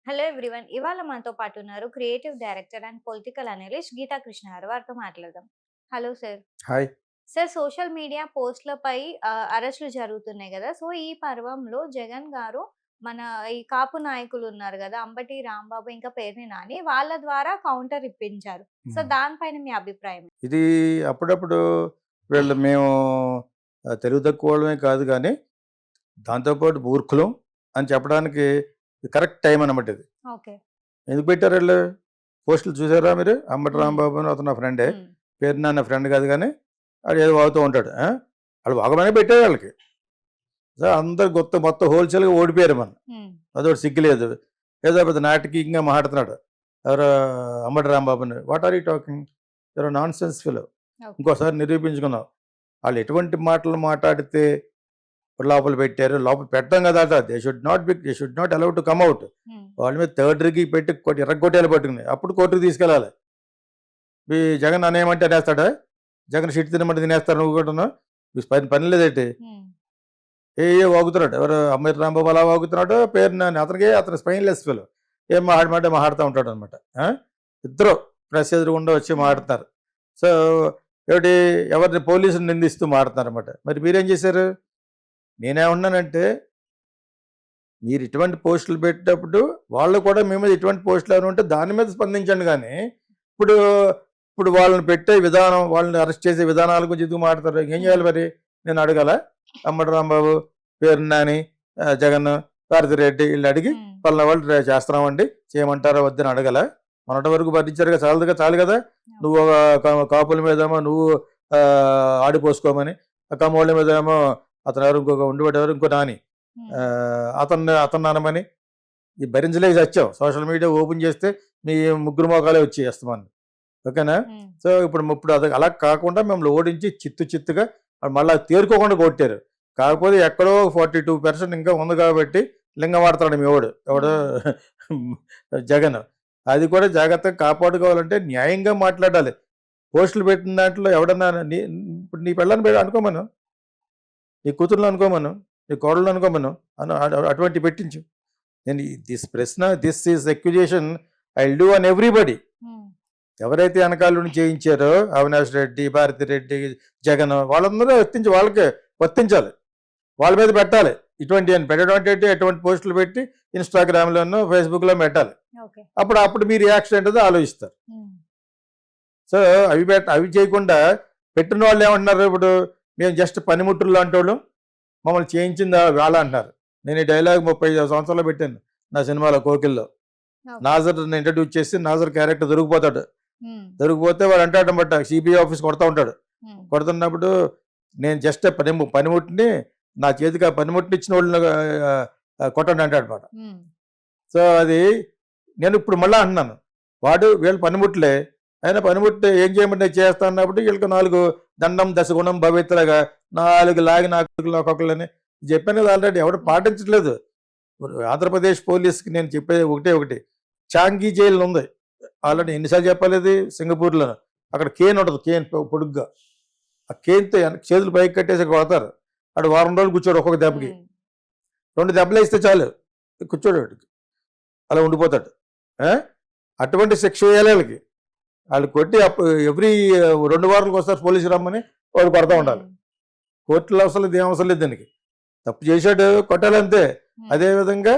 Hello everyone. ఇవాళ మనతో పాటు ఉన్నారు creative director and political analyst Geeta Krishna garu. వారితో మాట్లాడదాం. Hello sir. Hi. Sir, social media పోస్ట్‌లపై అరెస్టులు జరుగుతున్నాయి గదా! సో, ఈ పర్వంలో జగన్ గారు మన ఈ కాపు నాయకులున్నారు గదా! అంబటి రాంబాబు ఇంకా పేర్ని నాని వాళ్ళ ద్వారా కౌంటర్ ఇప్పించారు. సో, హ్మ్. దానిపైన మీ అభిప్రాయం? ఇది అప్పుడప్పుడు మేము తెలివి తక్కువోళ్ళమే కాదు గానీ, దాంతో పాటు మూర్ఖులం అని చెప్పడానికి కరెక్ట్ టైమ్ అనమాట ఇది. ఓకే. ఎందుకు పెట్టారీళ్ళు? పోస్టులు చూసారా మీరు? అంబటి హ్మ్. రాంబాబు అని అతను నా ఫ్రెండే. హ్మ్. పేరు నా ఫ్రెండ్ కాదు గానీ, ఆడేదో వాగుతూ ఉంటాడు. ఆడు వాగమనే పెట్టారు ఆళ్ళకి. సో, అందరూ మొత్తం హోల్‌సేల్‌గా ఓడిపోయారు మనం. హ్మ్. అదోటి సిగ్గు లేదు. ఏదో పెద్ద నాటకీయంగా మాట్లాడుతున్నాడు. ఎవరు అంబటి రాంబాబుని. What are you talking? You are a nonsense fellow. Okay. ఇంకోసారి నిరూపించుకున్నాం. ఆళ్ళు ఎటువంటి మాటలు మాట్లాడితే లోపల పెట్టారు. లోపల పెట్టడం కాదట. They should not allow to come out. హ్మ్. వాళ్ళ మీద థర్డ్ డిగ్రీ పెట్టి ఇరగ్గొట్టేయాలి పట్టుకుని. అప్పుడు కోర్టుకి తీసుకెళ్ళాలి. ఈ జగన్ అనేయమంటే అనేస్తాడా? జగన్ షిట్ తినమంటే తినేస్తాడు నువ్వు కూడాను. మీకు పని లేదేంటి? హ్మ్. వాగుతున్నాడు. ఎవరు అంబటి రాంబాబు అలా వాగుతున్నాడు. పేరు నాని అతను స్పైన్‌లెస్ ఫెలో. ఏం మాట్లాడమంటే మాట్లాడుతా ఉంటాడనమాట. ఆ! ఇద్దరు ప్రెస్ ఎదురుగుండా వచ్చి హ్మ్. మాట్లాడుతున్నారు. సో, ఏమిటి ఎవరిని పోలీసుని నిందిస్తూ మాట్లాడుతున్నారనమాట. మరి మీరేం చేశారు? నేనేమన్నానంటే, మీరు ఇటువంటి పోస్టులు పెట్టినప్పుడు వాళ్ళు కూడా మీ మీద ఇటువంటి పోస్టులు ఏమైనా ఉంటే దాని మీద స్పందించండి గానీ, ఇప్పుడు ఇప్పుడు వాళ్ళని పెట్టే విధానం, వాళ్ళని అరెస్ట్ చేసే విధానాల గురించి ఎందుకు మాట్లాడతారు? ఏం హ్మ్. చేయాలి మరి? నేను అడగాలా? అంబటి రాంబాబు, పేర్ని నాని, జగన్, భారతిరెడ్డి ఈళ్ళని అడిగి హ్మ్. పలానా వాళ్ళు చేస్తున్నామండి. చేయమంటారా వద్దని అడగాలా? మొన్నటి వరకు భరించారుగా చాలు కదా! నువ్వు ఓకే. కాపుల మీదేమో నువ్వు ఆడిపోసుకోమని, కమ్మోళ్ళ మీదేమో అతను ఎవరు ఇంకొక ఉండేవాడు ఇంకో నాని. హ్మ్. అతన్ని అనమని ఈ భరించలేక చచ్చాం. సోషల్ మీడియా ఓపెన్ చేస్తే మీ ముగ్గురు మొఖాలే వచ్చాయి అస్తమాను. ఓకేనా? హ్మ్. సో, ఇప్పుడు అది అలా కాకుండా మిమ్మల్ని ఓడించి చిత్తుగా మళ్ళా తేరుకోకుండా కొట్టారు. కాకపోతే ఎక్కడో 42% ఇంకా ఉంది కాబట్టి లింగం వాడతాడు మీ వోడు. ఎవడు హ్మ్. జగన్. అది కూడా జాగ్రత్తగా కాపాడుకోవాలంటే న్యాయంగా మాట్లాడాలి. పోస్టులు పెట్టిన దాంట్లో ఎవడన్నా ఇప్పుడు నీ పెళ్ళాన్ని అనుకోమను. నీ కూతుర్ని అనుకోమను. నీ కోడల్ని అనుకోమను. అటువంటివి పెట్టించు. నేను this is accusation I will do on everybody. హ్మ్. ఎవరైతే వెనకాల నుండి చేయించారో అవినాష్ రెడ్డి, భారతిరెడ్డి, జగన్ వాళ్ళందరూ వాళ్ళకే వర్తించాలి. వాళ్ళ మీద పెట్టాలి. పెట్టడం అంటే ఎటువంటి పోస్టులు పెట్టి ఇన్‌స్టాగ్రామ్‌లోనో, ఫేస్‌బుక్‌లో పెట్టాలి. ఓకే. అప్పుడు మీ రియాక్షన్ ఏంటిదో ఆలోచిస్తారు. హ్మ్. సో, అవి చేయకుండా పెట్టిన వాళ్ళు ఏమంటున్నారు ఇప్పుడు మేము జస్ట్ పనిముట్టులు లాంటోళ్ళం. మమ్మల్ని చేయించింది వాళ్ళ అంటున్నారు. నేను ఈ డైలాగ్ 35 సంవత్సరాల్లో పెట్టాను. నా సినిమాలో 'కోకిల్‌లో.' ఓకే. నాజర్‌ని ఇంట్రొడ్యూస్ చేసి నాజర్ క్యారెక్టర్ దొరికిపోతాడు. హ్మ్. దొరికిపోతే వాడు అంటాడనమాట సిబిఐ ఆఫీస్ కొడతా ఉంటాడు. హ్మ్. కొడుతున్నప్పుడు నేను జస్ట్ పనిముట్టిని నా చేతికి ఆ పనిముట్టుని ఇచ్చినోళ్ళని కొట్టండి అంటాడనమాట. హ్మ్. సో, అది నేను ఇప్పుడు మళ్ళా అంటున్నాను. వీళ్ళు పనిముట్లే. అయినా పనిముట్టు ఏం చేయమంటే చేస్తా అన్నప్పుడు వీళ్ళకి 4 దండం దశగుణం భవిత్రగా 4 లాగి ఒక్కొక్కళ్ళని చెప్పాను కదా ఆల్రెడీ ఎవడు హ్మ్. పాటించట్లేదు. ఇప్పుడు ఆంధ్రప్రదేశ్ పోలీస్‌కి నేను చెప్పేది ఒకటి. చాంగి జైలు ఉంది. హ్మ్. ఆల్రెడీ ఎన్ని సార్లు చెప్పాలి ఇది సింగపూర్‌లోను. అక్కడ కేన్ ఉంటది. పొడుగ్గా. ఆ కేన్‌తో చేతులు పైకి కట్టేసి కొడతారు. ఆడు వారం రోజులు కూర్చోడు ఒక్కొక్క దెబ్బకి. హ్మ్. 2 దెబ్బలేస్తే చాలు. కూర్చోడు ఆడు. అలా ఉండిపోతాడు. ఆ! అటువంటి శిక్ష వేయాలి ఆళ్ళకి. ఆళ్ళు కొట్టి ఎవ్రీ 2 వారాలకోసారి పోలీసులు రమ్మని వాడు కొడతా ఉండాలి. హ్మ్. కోర్టులో అసలు ఇదేం అవసరం లేదు దీనికి. తప్పు చేశాడు కొట్టాలంతే. హ్మ్. అదే విధంగా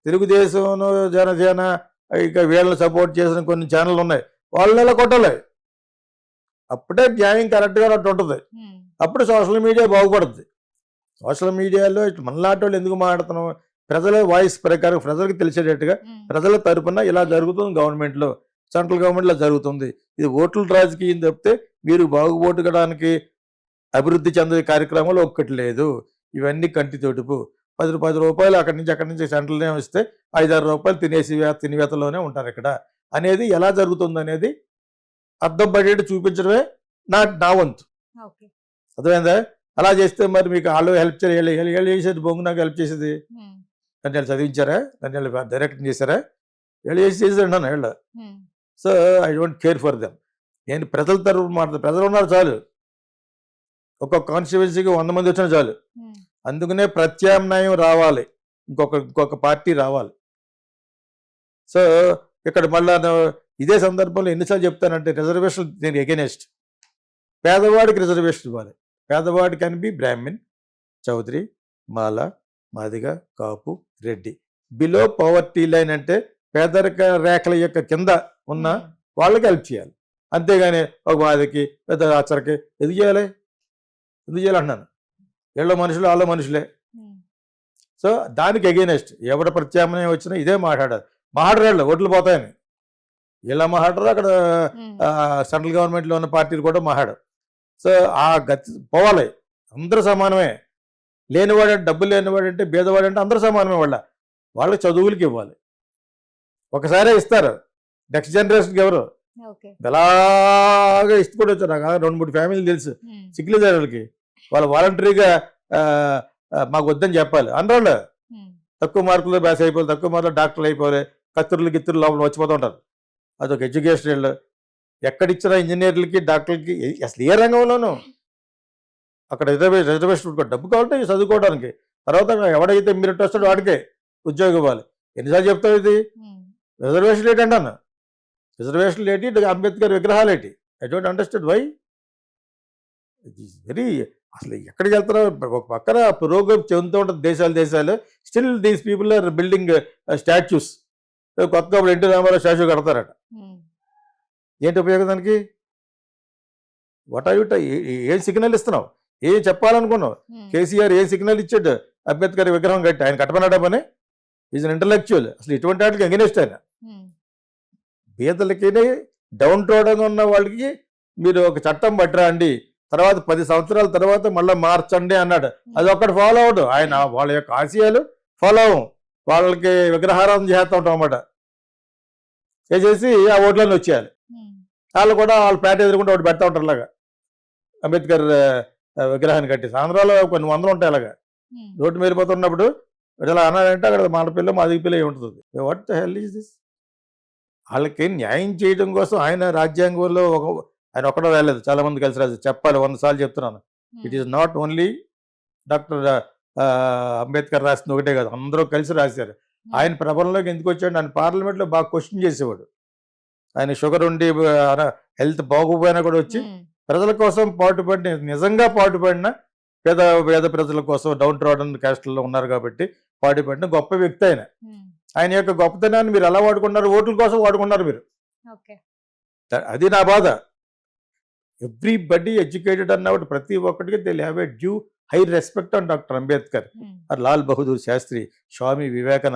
తెలుగుదేశంను, జనసేన ఇక వీళ్ళని సపోర్ట్ చేసిన కొన్ని ఛానెళ్లున్నాయి. వాళ్ళని ఇలా కొట్టాలి. అప్పుడే న్యాయం కరెక్ట్‌గా ఉంటది. హ్మ్. అప్పుడు సోషల్ మీడియా బాగుపడుద్ది. సోషల్ మీడియాలో ఇటు మనలాంటోళ్ళు ఎందుకు మాట్లాడుతున్నాం? ప్రజల వాయిస్ ప్రకారం ప్రజలకు తెలిసేటట్టుగా హ్మ్. ప్రజల తరపున ఇలా జరుగుతుంది గవర్నమెంట్‌లో. సెంట్రల్ గవర్నమెంట్‌లో జరుగుతుంది. ఇది ఓట్ల రాజకీయం తప్పితే మీరు బాగుపడడానికి అభివృద్ధి చెందే కార్యక్రమాలు ఒక్కటి లేదు. ఇవన్నీ కంటి తుడుపు. రూ. 10 అక్కడి నుంచి సెంట్రల్‌లో ఇస్తే రూ. 5, 6 తినేసి తినేవేతలోనే ఉంటారిక్కడ. అనేది ఎలా జరుగుతుందనేది అద్దం పడేట్టు చూపించడమే నా వంతు. ఓకే. అర్థమైందా? అలా చేస్తే మరి మీకు ఆళ్ళు హెల్ప్ చేయాలి. ఈళ్ళు చేసేది బొంగు నాకు హెల్ప్ చేసేది. హ్మ్. నన్నేళ్ళు చదివించారా? నన్నేళ్ళు డైరెక్షన్ చేసారా? ఈళ్ళు చేసేసారు నన్ను ఈళ్ళు. హ్మ్. So, I don't care for them. నేను ప్రజల తరపున ప్రజలున్నారు చాలు. ఒక్కొక్క కాన్స్టిట్యుయెన్సీకి 100 మందొచ్చినా చాలు. హ్మ్. అందుకనే ప్రత్యామ్నాయం రావాలి. ఇంకొక పార్టీ రావాలి. సో ఇక్కడ మళ్ళా ఇదే సందర్భంలో ఎన్నిసార్లు చెప్తానంటే రిజర్వేషన్ నేను ఎగెనెస్ట్. పేదవాడికి రిజర్వేషన్ ఇవ్వాలి. పేదవాడి can be Brahmin, Chowdary, Mala, Madiga, Kapu, Reddy. Below poverty line అంటే పేదరిక రేఖల యొక్క కింద ఉన్న వాళ్ళకి హెల్ప్ చేయాలి. అంతేగాని ఒక మాదికి పెద్ద ఆచరకి ఎందుకు చేయాలి అంటున్నాను. వీళ్ళ మనుషులు వాళ్ళ మనుషులే. సో దానికి ఎగెనెస్ట్ ఎవడ ప్రత్యామ్నాయం వచ్చినా ఇదే మాట్లాడారు ఓట్లు పోతాయని. ఇలా మాట్లాడరు, అక్కడ సెంట్రల్ గవర్నమెంట్లో ఉన్న పార్టీలు కూడా మాట్లాడరు. సో ఆ గతి పోవాలి. అందరూ సమానమే. లేనివాడంటే డబ్బులు లేనివాడంటే బీదవాడంటే అందరూ సమానమే. వాళ్ళకి చదువులకి ఇవ్వాలి. ఒకసారే ఇస్తారు, నెక్స్ట్ జనరేషన్కి ఎవరు అలాగా ఇస్తూ కూడా వచ్చారు. నాకు 2-3 ఫ్యామిలీలు తెలుసు సిగ్గులేదారులకి. వాళ్ళు వాలంటరీగా మాకు వద్దని చెప్పాలి అనరాళ్ళు. తక్కువ మార్కులు బ్యాస్ అయిపోవాలి, తక్కువ మార్కులు డాక్టర్లు అయిపోవాలి, కత్తుర్లు గిత్తులు లోపల వచ్చిపోతూ ఉంటారు. అదొక ఎడ్యుకేషనల్. ఎక్కడిచ్చినా ఇంజనీర్లకి డాక్టర్లకి అసలు ఏ రంగంలోనూ అక్కడ రిజర్వేషన్ డబ్బు కావాలంటే చదువుకోవడానికి. తర్వాత ఎవడైతే మెరిట్ వస్తాడో వాడికే ఉద్యోగం ఇవ్వాలి. ఎన్నిసార్లు చెప్తావు ఇది? రిజర్వేషన్ ఏంటి అంటాను. రిజర్వేషన్ ఏంటి, అంబేద్కర్ విగ్రహాలు ఏంటి? I don't understand why. It is very అసలు ఎక్కడికి వెళ్తారో ఒక పక్కన పురోగతి చెందుతూ ఉంటుంది దేశాలు. Still these people are building statues. కొత్తగా ఇప్పుడు ఎన్టీ రామారావు స్టాచ్యూ కడతారట. ఏంటి ఉపయోగం దానికి? వాట్ ఆర్ యూ ఏం సిగ్నల్ ఇస్తున్నావు? ఏం చెప్పాలనుకున్నావు? కేసీఆర్ ఏ సిగ్నల్ ఇచ్చాడు? అంబేద్కర్ విగ్రహం కట్టి ఆయన కట్టమన్నాడా పని? Is an intellectual. అసలు ఇటువంటి వాటికి అగెనిస్ట్ ఆయన. బీదలకి డౌన్ ట్రోడన్ ఉన్న వాళ్ళకి మీరు ఒక చట్టం పట్టరండి, తర్వాత 10 సంవత్సరాల తర్వాత మళ్ళీ మార్చండి అన్నాడు. అది ఒక్కటి ఫాలో అవడు ఆయన. వాళ్ళ యొక్క ఆశయాలు ఫాలో అవ్వం. వాళ్ళకి విగ్రహారాధన చేస్తూ ఉంటాం అన్నమాట. చేసేసి ఆ ఓట్లను వచ్చేయాలి. వాళ్ళు కూడా వాళ్ళ పేట ఎదురుకుంటే ఒకటి పెడతా ఉంటారు అలాగా అంబేద్కర్ విగ్రహాన్ని కట్టి. ఆంధ్రాలో కొన్ని వందలు ఉంటాయి అలాగా. రోడ్డు వెళ్ళిపోతున్నప్పుడు ఇలా అన్నాడంటే అక్కడ మన పిల్ల మాదిగ పిల్ల ఉంటుంది. What the hell is this? వాళ్ళకి న్యాయం చేయడం కోసం ఆయన రాజ్యాంగంలో ఆయన ఒక్కడో రాలేదు, చాలా మంది కలిసి రాదు. చెప్పాలి 100 సార్లు చెప్తున్నాను. It is not only doctor Ambedkar రాసింది ఒకటే కాదు, అందరూ కలిసి రాశారు. ఆయన ప్రబలంలోకి ఎందుకు వచ్చాడు? ఆయన పార్లమెంట్లో బాగా క్వశ్చన్ చేసేవాడు. ఆయన షుగర్ ఉండి హెల్త్ బాగోపోయినా కూడా వచ్చి ప్రజల కోసం పాటుపడిన, నిజంగా పాటుపడిన పేద ప్రజల కోసం డౌన్ ట్రోడన్ క్యాస్ట్లో ఉన్నారు కాబట్టి పాటుపడిన గొప్ప వ్యక్తి ఆయన. ఆయన యొక్క గొప్పతనాన్ని మీరు ఎలా వాడుకున్నారు? ఓట్ల కోసం వాడుకున్నారు మీరు. అది నా బాధ. ఎవ్రీబడి ఎడ్యుకేటెడ్ అన్నప్పుడు ప్రతి ఒక్కటికి they have a due high respect on doctor Ambedkar, Lal Bahadur Shastri, Swami Vivekananda.